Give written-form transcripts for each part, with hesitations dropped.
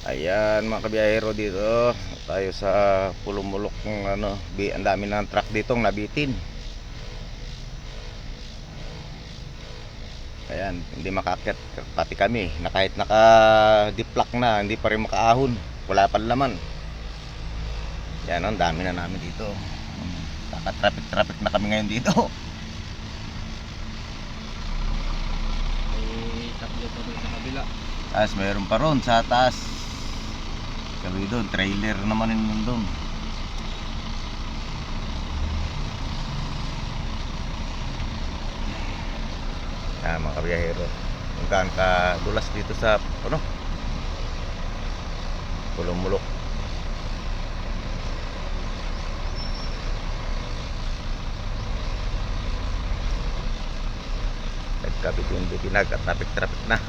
Ayan mga kabiyahero, dito tayo sa Pulumulok ng ano, ang dami ng truck dito nabitin. Ayan, hindi makakit pati kami na kahit naka-diplak na, hindi pa rin makaahon, wala pa laman. Yan, ang dami na namin dito. Kaka-traffic na kami ngayon dito. May tatlo pa doon sa kabila. Tapos mayroon pa ron sa taas. Kami doon, trailer naman yun doon. Mga kabiyahero, hanggang kadulas dito sa ano, Pulumulok. Nagkabit yung bitinag at traffic na.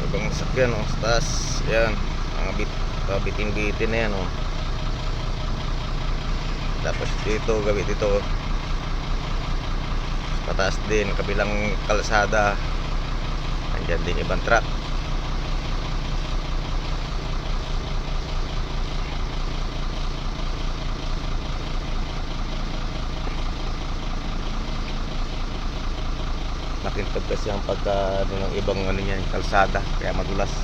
Ibang sakyan sa taas. Yan, mga bitin-bitin na yan Tapos dito, gabi dito pataas din, kabilang kalsada andyan din ibang truck. Nakintog kasi ang pagka ng ibang niyan, kalsada, kaya madulas.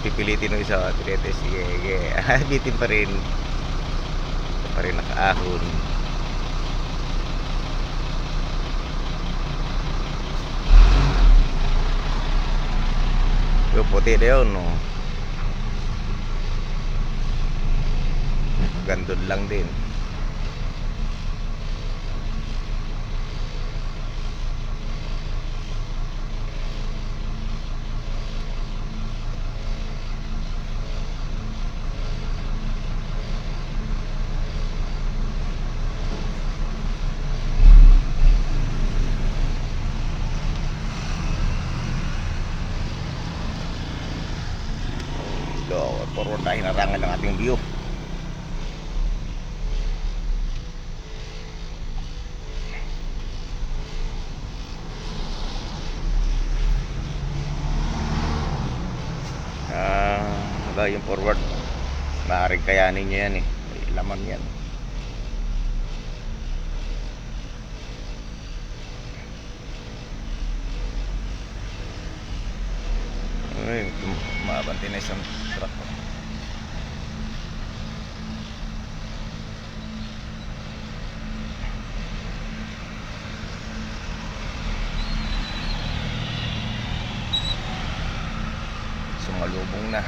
Pipilitin ng isa, tinetes, sige, bitin pa rin. Ito pa rin nakaahon. Yung puti na yun gandun lang din. Forward tayo, hinarangan ng ating view. Yung forward maaaring kayanin nyo yan may laman yan. Ay, maabante na isang truck. Sumalubong na.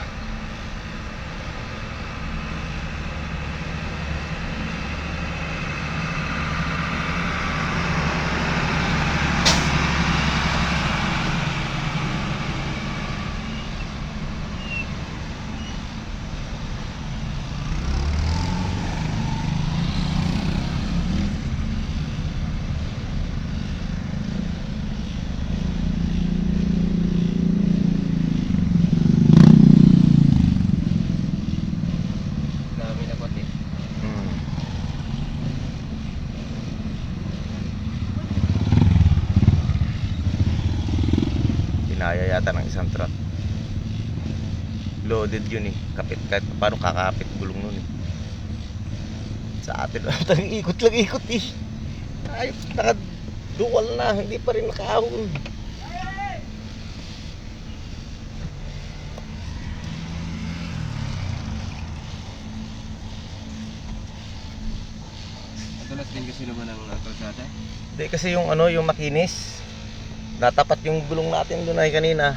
Kinaya yata ng isang truck. Loaded yun kapit, kahit paano kakapit gulong nun Sa atin ikot lang ikot ayos, nakaduwal na, hindi pa rin nakaahon. Madalas din kasi naman ang kalsada. Hindi kasi yung yung makinis Natapat yung gulong natin doon ay kanina.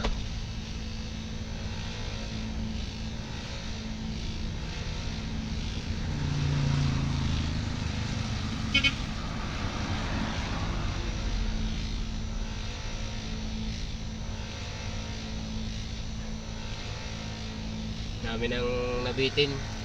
Dami nang nabitin.